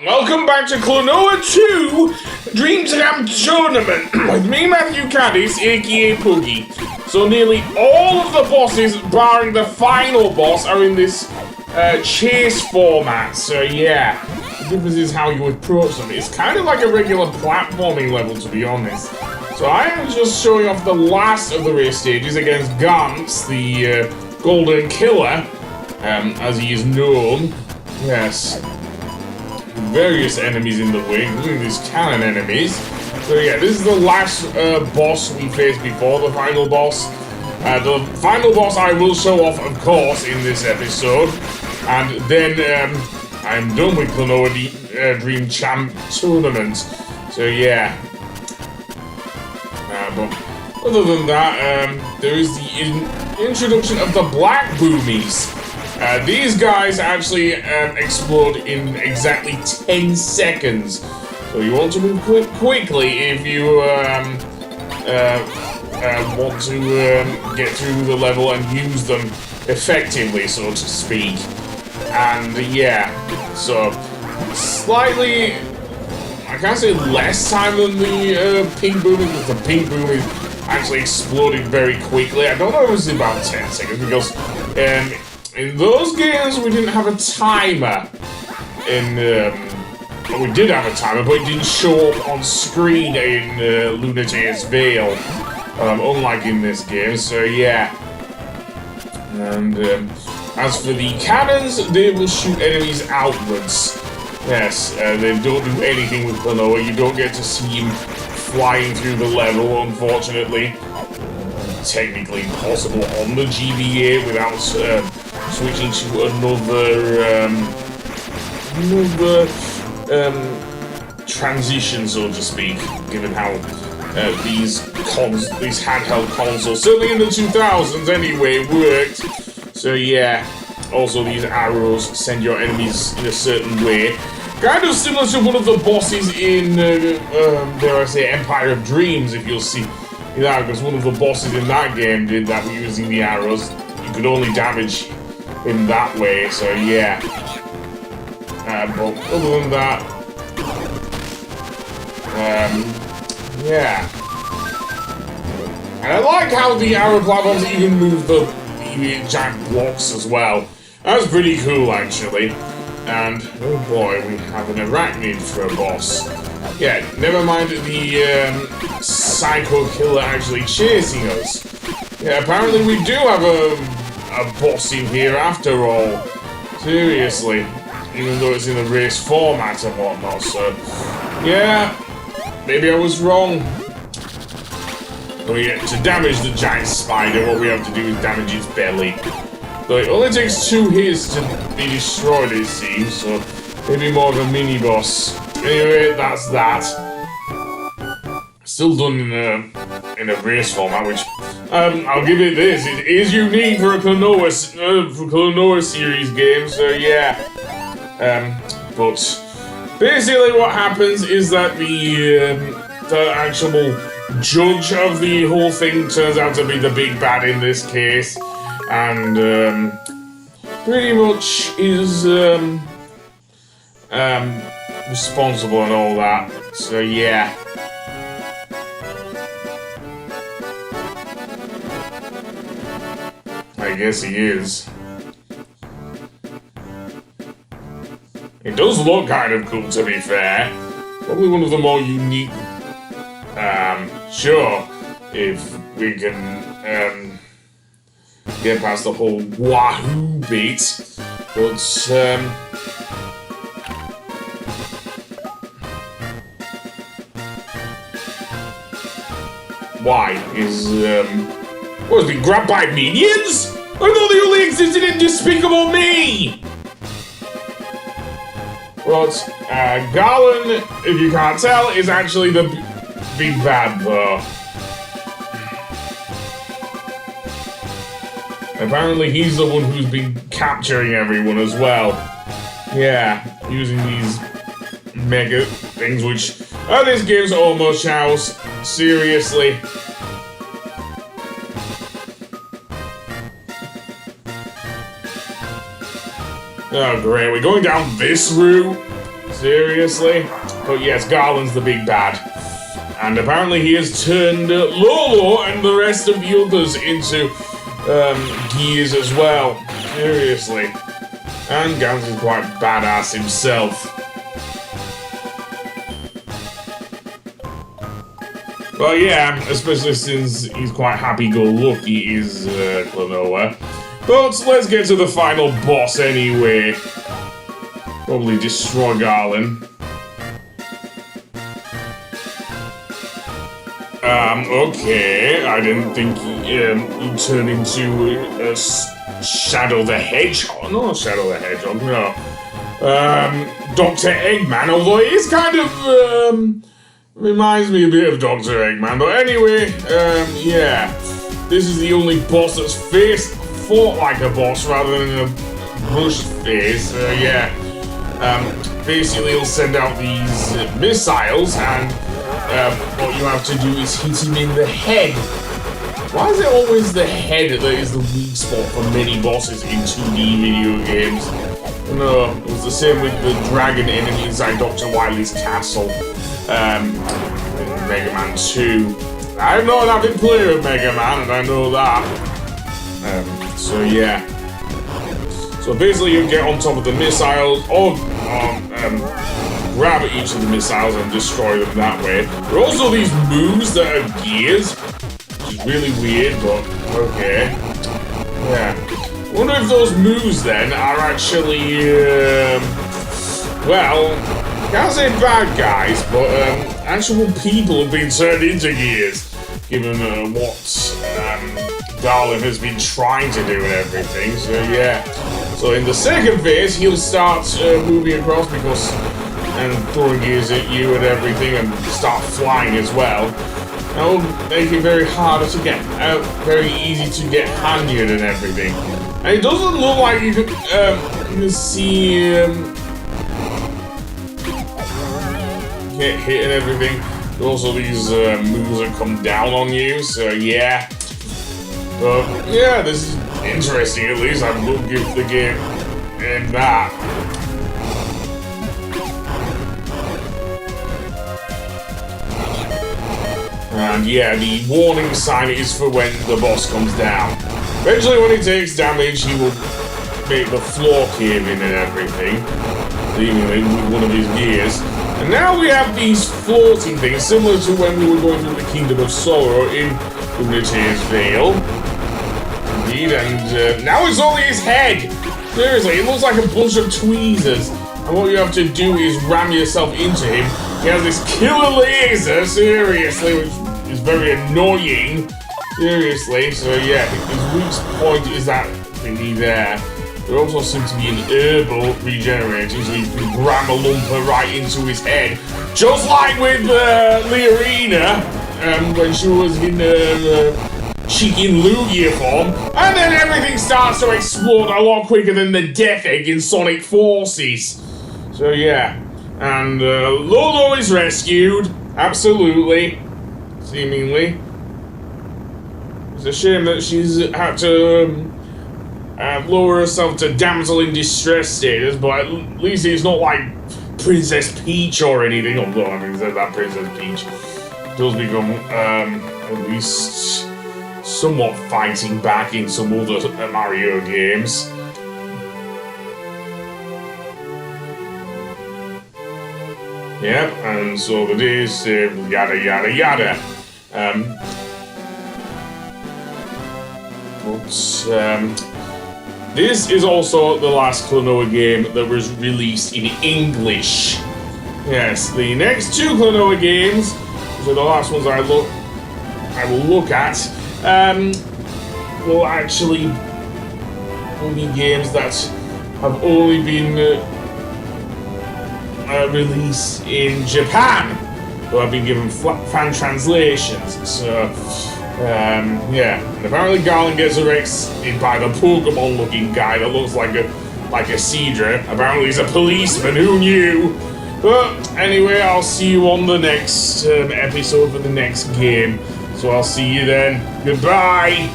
Welcome back to Klonoa 2 Dream Jam Tournament with me, Matthew Caddis, aka Poogie. So nearly all of the bosses, barring the final boss, are in this chase format. So yeah, the difference is how you approach them. It's kind of like a regular platforming level, to be honest. So I am just showing off the last of the race stages against Gantz, the Golden Killer, as he is known. Yes. Various enemies in the way, including these cannon enemies. So yeah, this is the last boss we faced before, the final boss. The final boss I will show off, of course, in this episode. And then I'm done with Klonoa Dream Champ Tournament. So yeah. But other than that, there is the introduction of the Black Boomies. These guys actually explode in exactly 10 seconds. So you want to move quickly if you want to get through the level and use them effectively, so to speak. And yeah, so slightly, I can't say less time than the pink boom, because the pink boom is actually exploding very quickly. I don't know if it was about 10 seconds, because in those games, we didn't have a timer. Well, we did have a timer, but it didn't show up on screen in Lunatic's Veil, unlike in this game. So yeah. And as for the cannons, they will shoot enemies outwards. Yes, they don't do anything with Klonoa. You don't get to see him flying through the level, unfortunately. Technically impossible on the GBA without switching to another transition, so to speak, given how these handheld consoles, certainly in the 2000s anyway, worked. So yeah, also these arrows send your enemies in a certain way. Kind of similar to one of the bosses in, dare I say, Empire of Dreams, if you'll see. Yeah, because one of the bosses in that game did that using the arrows. You could only damage him that way, so yeah. But other than that, yeah. And I like how the arrow platforms even move the giant blocks as well. That's pretty cool, actually. And, oh boy, we have an arachnid for a boss. Yeah, never mind the psycho killer actually chasing us. Yeah, apparently we do have a boss in here after all. Seriously. Even though it's in the race format and whatnot, so... Yeah, maybe I was wrong. But to damage the giant spider, what we have to do is damage its belly. So it only takes 2 hits to be destroyed, it seems, so maybe more of a mini-boss. Anyway, that's that. Still done in a race format, which I'll give it this. It is unique for a Klonoa series game, so yeah. But basically, what happens is that the actual judge of the whole thing turns out to be the big bad in this case, and pretty much is responsible and all that. So yeah. I guess he is. It does look kind of cool, to be fair. Probably one of the more unique. Sure, if we can get past the whole wahoo bit, but why is was being grabbed by minions? I thought they only existed in Despicable Me! But, Garland, if you can't tell, is actually the big bad, though. Apparently he's the one who's been capturing everyone as well. Yeah, using these mega things, which... Oh, this game's almost house. Seriously. Oh great, we're going down this route? Seriously? But yes, Garland's the big bad. And apparently he has turned Lolo and the rest of the others into gears as well. Seriously. And Gantz is quite badass himself. Well, yeah, especially since he's quite happy-go-lucky, is Klonoa. But let's get to the final boss anyway. Probably destroy Garland. Okay, I didn't think he'd turn into a Shadow the Hedgehog. No, Shadow the Hedgehog, no. Dr. Eggman, although he is kind of, reminds me a bit of Dr. Eggman. But anyway, yeah. This is the only boss that's fought like a boss rather than a brushed face, yeah. Basically, he'll send out these missiles, and what you have to do is hit him in the head. Why is it always the head that is the weak spot for many bosses in 2D video games? No, it was the same with the dragon enemy inside Dr. Wily's castle in Mega Man 2. I'm not having played with Mega Man, and I know that. So yeah. So basically you get on top of the missiles, or grab each of the missiles and destroy them that way. There are also these moves that are gears, which is really weird, but okay. Yeah. I wonder if those moves then are actually, well, I can't say bad guys, but actual people have been turned into gears, given what Garland has been trying to do and everything, so yeah. So in the second phase, he'll start moving across and throwing gears at you and everything, and start flying as well. That will make it very harder to get out, very easy to get handed and everything. And it doesn't look like you can see get hit and everything. There's also these moves that come down on you, so yeah. But yeah, this is interesting at least. I will give the game that. And yeah, the warning sign is for when the boss comes down. Eventually when he takes damage, he will make the floor cave in and everything, leaving him with one of his gears. And now we have these floating things, similar to when we were going through the Kingdom of Sorrow in Lunatea's Vale. Indeed, and now it's only his head! Seriously, it looks like a bunch of tweezers. And what you have to do is ram yourself into him. He has this killer laser, seriously, which is very annoying. Seriously, so yeah, his weak point is that thingy there. There also seems to be an herbal regenerating, so you can ram a lumper right into his head. Just like with Leorina, when she was in Chicken Lugia form. And then everything starts to explode a lot quicker than the Death Egg in Sonic Forces. So yeah, and Lolo is rescued, absolutely, seemingly. It's a shame that she's had to lower herself to damsel in distress status, but at least it's not like Princess Peach or anything, although I mean that Princess Peach does become at least somewhat fighting back in some other Mario games. Yep, and so the days yada yada yada. This is also the last Klonoa game that was released in English. Yes, the next two Klonoa games, which are the last ones I will look at, will actually be games that have only been released in Japan, who have been given fan translations. So, yeah, and apparently Garland gets arrested by the Pokemon-looking guy that looks like a Seadra. Apparently he's a policeman, who knew? But anyway, I'll see you on the next episode for the next game. So I'll see you then. Goodbye!